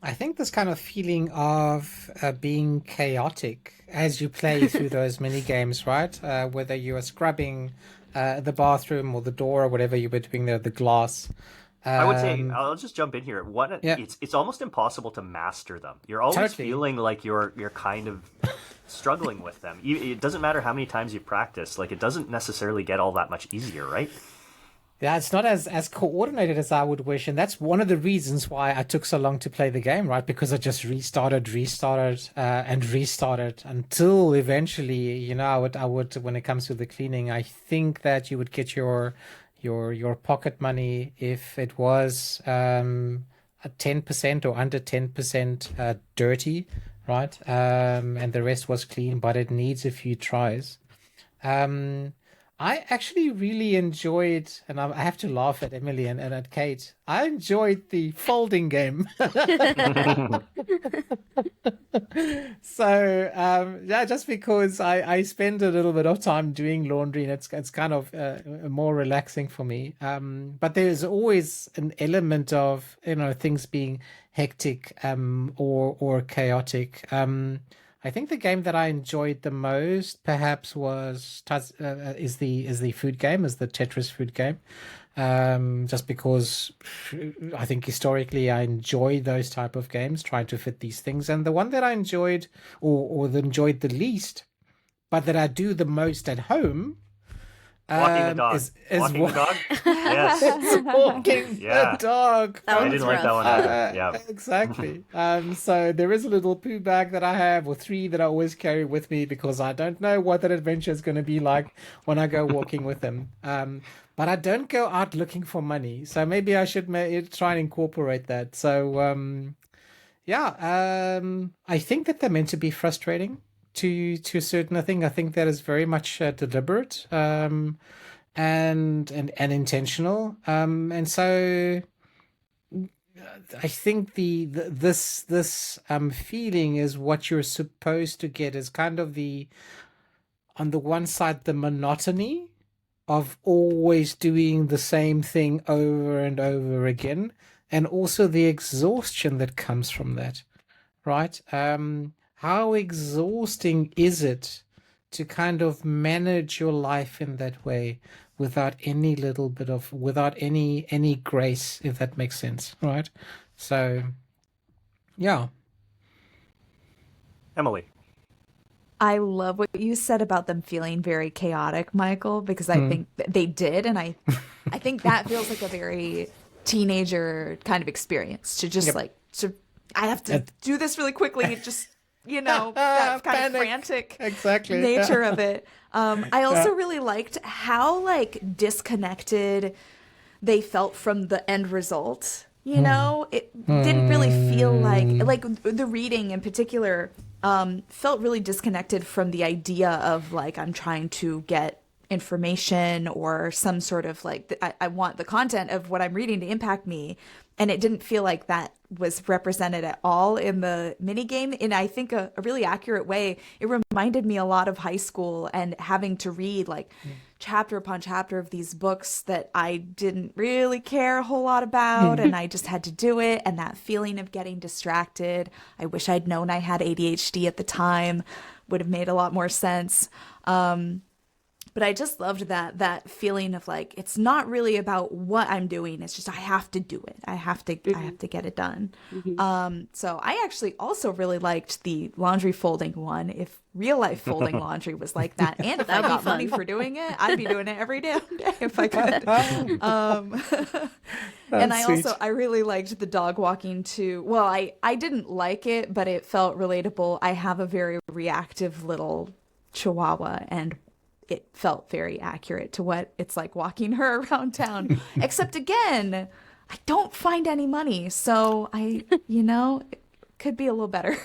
I think this kind of feeling of being chaotic as you play through those mini games, right? Whether you are scrubbing the bathroom or the door or whatever you were doing there, the glass. I would say Um, I'll just jump in here. yeah, It's almost impossible to master them. You're always totally. feeling like you're kind of struggling with them. It doesn't matter how many times you practice. Like, it doesn't necessarily get all that much easier, right? Yeah, it's not as coordinated as I would wish, and that's one of the reasons why I took so long to play the game, right? Because I just and restarted until eventually, I would, when it comes to the cleaning, I think that you would get your pocket money if it was 10% or under 10% dirty, right? And the rest was clean, but it needs a few tries. Um, I actually really enjoyed, and I have to laugh at Emily and at Kate. I enjoyed the folding game. So yeah, just because I spend a little bit of time doing laundry, and it's kind of more relaxing for me. But there's always an element of things being hectic or chaotic. I think the game that I enjoyed the most perhaps is the food game, is the Tetris food game. Just because I think historically I enjoy those type of games, trying to fit these things. And the one that I enjoyed enjoyed the least, but that I do the most at home, Walking the dog. is Walking the dog? Yes. it's walking Yeah. the dog. That I one's didn't like that rough. one either. Yeah. Exactly. So there is a little poo bag that I have, or three that I always carry with me, because I don't know what that adventure is going to be like when I go walking with him. But I don't go out looking for money, so maybe I should try and incorporate that. So yeah, I think that they're meant to be frustrating to a certain. I think that is very much deliberate and intentional. And so I think this feeling is what you're supposed to get, is kind of on the one side, the monotony of always doing the same thing over and over again, and also the exhaustion that comes from that, right? How exhausting is it to kind of manage your life in that way without any grace, if that makes sense, right? So yeah. Emily. I love what you said about them feeling very chaotic, Michael, because I think they did, and I think that feels like a very teenager kind of experience to just I have to do this really quickly, just that kind of Panic. frantic Exactly. nature of it. I also really liked how disconnected they felt from the end result. It didn't really feel like the reading in particular felt really disconnected from the idea of I'm trying to get information or some sort of I want the content of what I'm reading to impact me, and it didn't feel like that was represented at all in the mini game in I think a really accurate way. It reminded me a lot of high school and having to read chapter upon chapter of these books that I didn't really care a whole lot about, and I just had to do it, and that feeling of getting distracted. I wish I'd known I had ADHD at the time, would have made a lot more sense. But I just loved that feeling of it's not really about what I'm doing. It's just I have to do it. I have to get it done. So I actually also really liked the laundry folding one. If real life folding laundry was like that, and if I got money for doing it, I'd be doing it every damn day if I could. And I really liked the dog walking too. Well, I didn't like it, but it felt relatable. I have a very reactive little Chihuahua, and it felt very accurate to what it's like walking her around town. Except again, I don't find any money, so it could be a little better.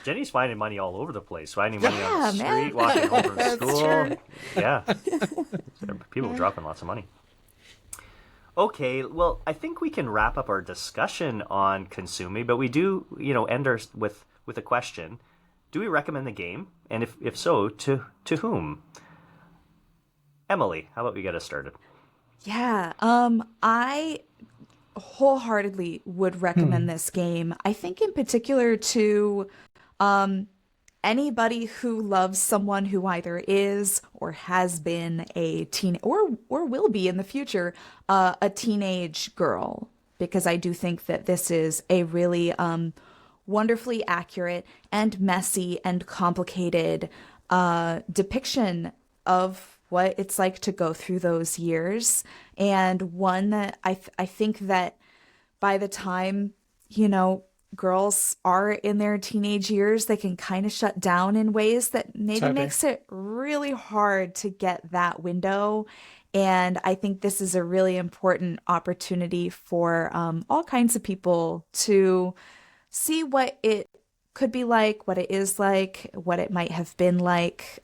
Jenny's finding money all over the place. Finding money on the street, man. walking home from school. true. Yeah. People dropping lots of money. Okay, well, I think we can wrap up our discussion on Consumi, but we do, end our with a question. Do we recommend the game? And if so, to whom? Emily, how about we get us started? Yeah, I wholeheartedly would recommend this game. I think in particular to anybody who loves someone who either is or has been a teen or will be in the future a teenage girl, because I do think that this is a really wonderfully accurate and messy and complicated depiction of what it's like to go through those years, and one that I think that by the time girls are in their teenage years, they can kind of shut down in ways that maybe Totally. makes it really hard to get that window. And I think this is a really important opportunity for all kinds of people to see what it could be like, what it is like, what it might have been like,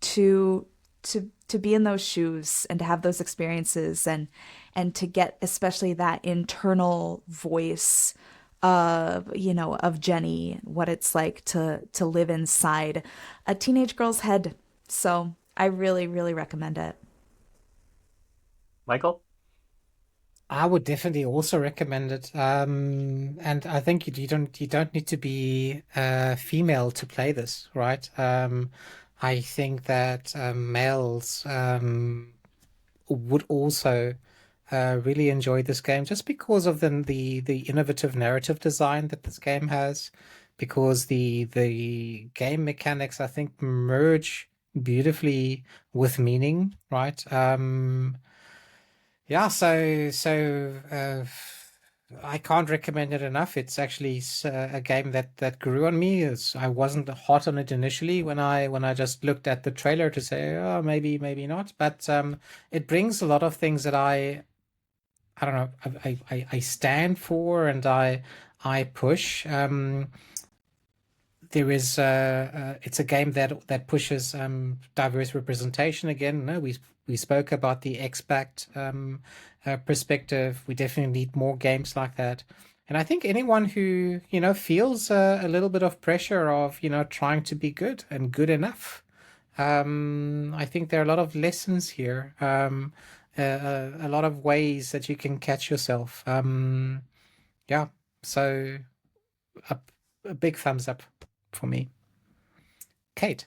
to to be in those shoes and to have those experiences and to get especially that internal voice of, of Jenny, what it's like to live inside a teenage girl's head. So I really, really recommend it. Michael? I would definitely also recommend it. And I think you don't need to be female to play this, right? I think that males would also really enjoy this game just because of the innovative narrative design that this game has, because the game mechanics I think merge beautifully with meaning, right? Yeah, I can't recommend it enough. It's actually a game that grew on me. I wasn't hot on it initially when I just looked at the trailer to say, oh, maybe not. But it brings a lot of things that I don't know, I stand for and I push. There is it's a game that pushes diverse representation again. No, we spoke about the expat perspective. We definitely need more games like that. And I think anyone who, feels a little bit of pressure of, trying to be good and good enough. I think there are a lot of lessons here, a lot of ways that you can catch yourself. Yeah, so a, a big thumbs up for me. Kate.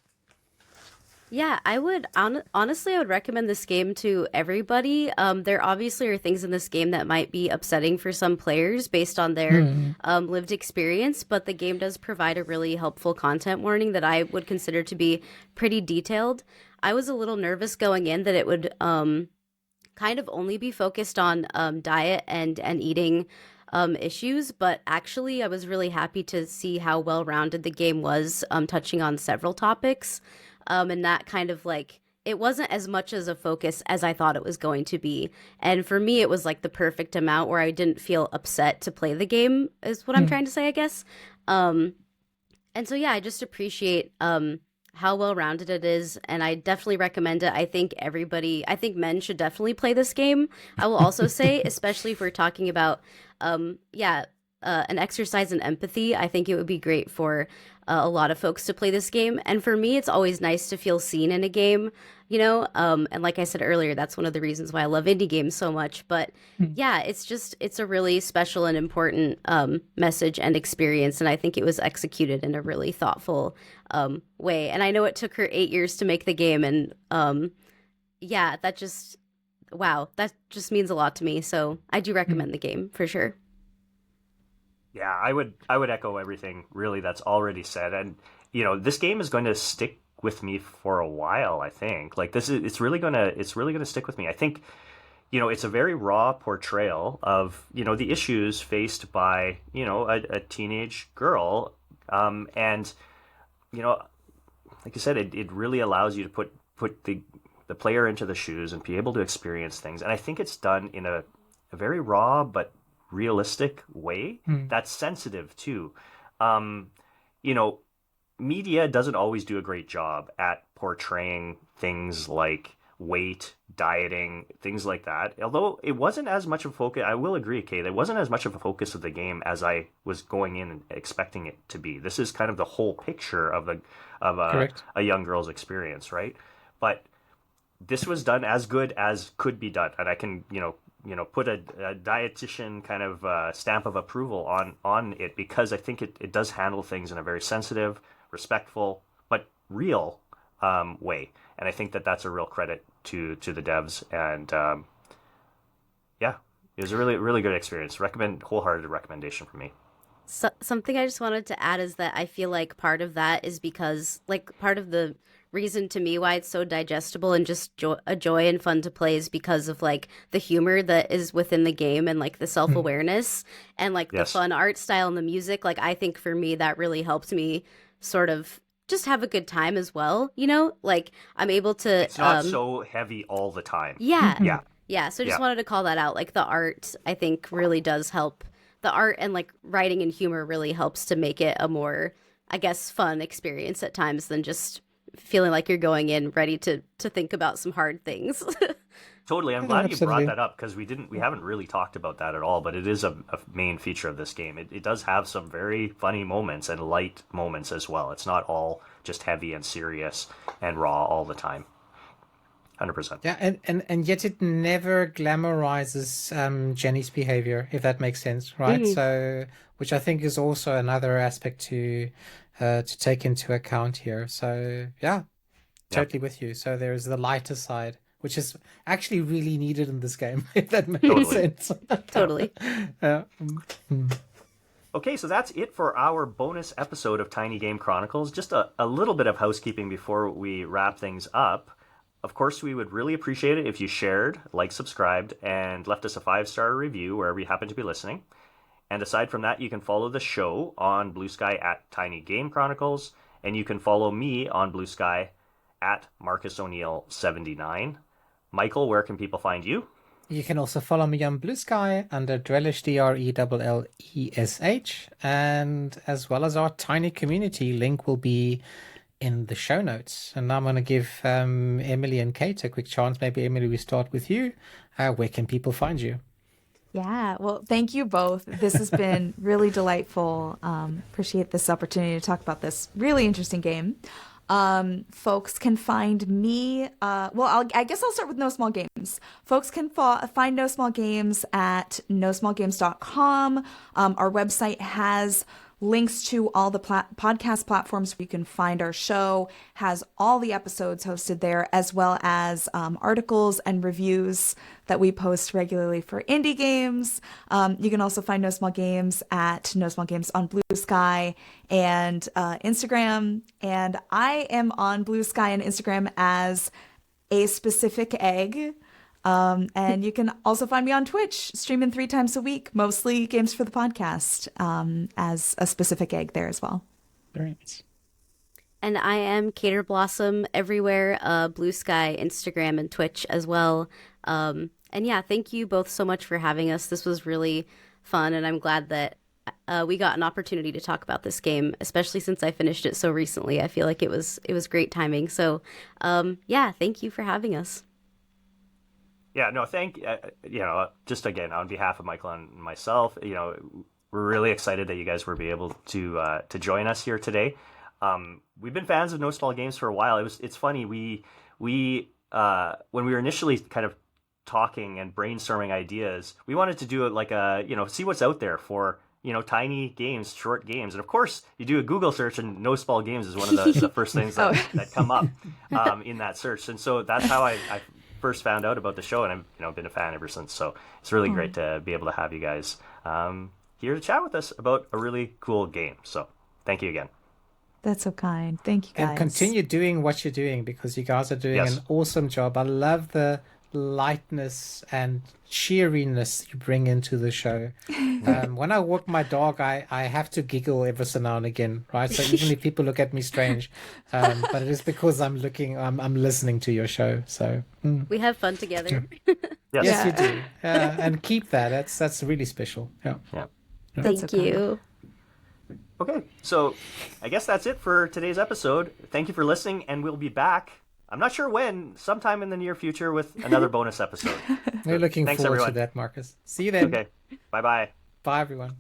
Yeah, I would honestly, I would recommend this game to everybody. There obviously are things in this game that might be upsetting for some players based on their Hmm. lived experience, but the game does provide a really helpful content warning that I would consider to be pretty detailed. I was a little nervous going in that it would kind of only be focused on diet and eating issues, but actually, I was really happy to see how well rounded the game was, touching on several topics. And that kind of like, it wasn't as much as a focus as I thought it was going to be. And for me, it was like the perfect amount where I didn't feel upset to play the game, is what I'm Hmm. trying to say, I guess. Um, and so, yeah, I just appreciate how well rounded it is. And I definitely recommend it. I think men should definitely play this game. I will also say, especially if we're talking about, yeah, an exercise in empathy, I think it would be great for a lot of folks to play this game. And for me, it's always nice to feel seen in a game, and like I said earlier, that's one of the reasons why I love indie games so much. But Hmm. yeah, it's a really special and important message and experience, and I think it was executed in a really thoughtful way. And I know it took her 8 years to make the game, and yeah, that just wow, that just means a lot to me. So I do Hmm. recommend the game for sure. Yeah, I would echo everything really that's already said, and this game is going to stick with me for a while. I think like this is it's really gonna stick with me. I think it's a very raw portrayal of the issues faced by a teenage girl, and you know like you said, it really allows you to put the player into the shoes and be able to experience things. And I think it's done in a very raw but realistic way Hmm. that's sensitive too. Um, you know, Media doesn't always do a great job at portraying things like weight, dieting, things like that. Although it wasn't as much of a focus, I will agree, Kate, it wasn't as much of a focus of the game as I was going in and expecting it to be. This is kind of the whole picture of Correct. a young girl's experience, right? But this was done as good as could be done, and I can put a dietitian kind of stamp of approval on it, because I think it does handle things in a very sensitive, respectful, but real way, and I think that that's a real credit to the devs. And yeah, it was a really good experience. Recommend Wholehearted recommendation from me. So, something I just wanted to add is that I feel like part of that is because, like, part of the reason to me why it's so digestible and just a joy and fun to play is because of like the humor that is within the game and like the self-awareness and like the fun art style and the music. Like I think for me that really helped me sort of just have a good time as well, you know? Like I'm able to It's not so heavy all the time. Yeah. So I just wanted to call that out. Like the art I think really does help. The art and like writing and humor really helps to make it a more, I guess, fun experience at times than just feeling like you're going in ready to think about some hard things. Totally. I'm glad you brought that up because we haven't really talked about that at all, but it is a main feature of this game. It does have some very funny moments and light moments as well. It's not all just heavy and serious and raw all the time. 100%. Yeah, and yet it never glamorizes Jenny's behavior, if that makes sense, right? So, which I think is also another aspect to take into account here. So, yeah, totally with you. So there's the lighter side, which is actually really needed in this game, if that makes sense. Totally. Okay, so that's it for our bonus episode of Tiny Game Chronicles. Just a little bit of housekeeping before we wrap things up. Of course, we would really appreciate it if you shared, subscribed, and left us a 5-star review wherever you happen to be listening. And aside from that, you can follow the show on Blue Sky at Tiny Game Chronicles, and you can follow me on Blue Sky at Marcus O'Neill 79. Michael, where can people find you? You can also follow me on Blue Sky under Drellish, DRELLESH, and as well as our tiny community link will be in the show notes. And now I'm going to give Emily and Kate a quick chance. Maybe Emily, we start with you. Where can people find you? Yeah, well, thank you both. This has been really delightful. Appreciate this opportunity to talk about this really interesting game. Folks can find me, I guess I'll start with No Small Games. Folks can find No Small Games at nosmallgames.com. Our website has links to all the podcast platforms where you can find our show, has all the episodes hosted there, as well as articles and reviews that we post regularly for indie games. You can also find No Small Games at No Small Games on Blue Sky and Instagram. And I am on Blue Sky and Instagram as A Specific Egg. And you can also find me on Twitch, streaming 3 times a week, mostly games for the podcast, as a specific egg there as well. Very nice. And I am Cater Blossom everywhere, Blue Sky, Instagram, and Twitch as well. And yeah, thank you both so much for having us. This was really fun, and I'm glad that we got an opportunity to talk about this game, especially since I finished it so recently. I feel like it was great timing. So yeah, thank you for having us. Yeah, no, just again, on behalf of Michael and myself, we're really excited that you guys were able to join us here today. We've been fans of No Small Games for a while. It's funny, we when we were initially kind of talking and brainstorming ideas, we wanted to do it like see what's out there for, tiny games, short games. And of course, you do a Google search and No Small Games is one of the first things that come up in that search. And so that's how I first found out about the show, and I've been a fan ever since. So it's really great to be able to have you guys here to chat with us about a really cool game. So thank you again. That's so kind. Thank you, guys. And continue doing what you're doing, because you guys are doing an awesome job. I love the lightness and cheeriness you bring into the show. When I walk my dog, I have to giggle every so now and again, right? So even if people look at me strange, but it is because I'm listening to your show. So we have fun together. Yes, you do. And keep that. That's really special. Yeah. Thank you. Okay, so I guess that's it for today's episode. Thank you for listening, and we'll be back. I'm not sure when, sometime in the near future with another bonus episode. We're looking Thanks, forward everyone. to that, Marcus. See you then. Okay, bye-bye. Bye, everyone.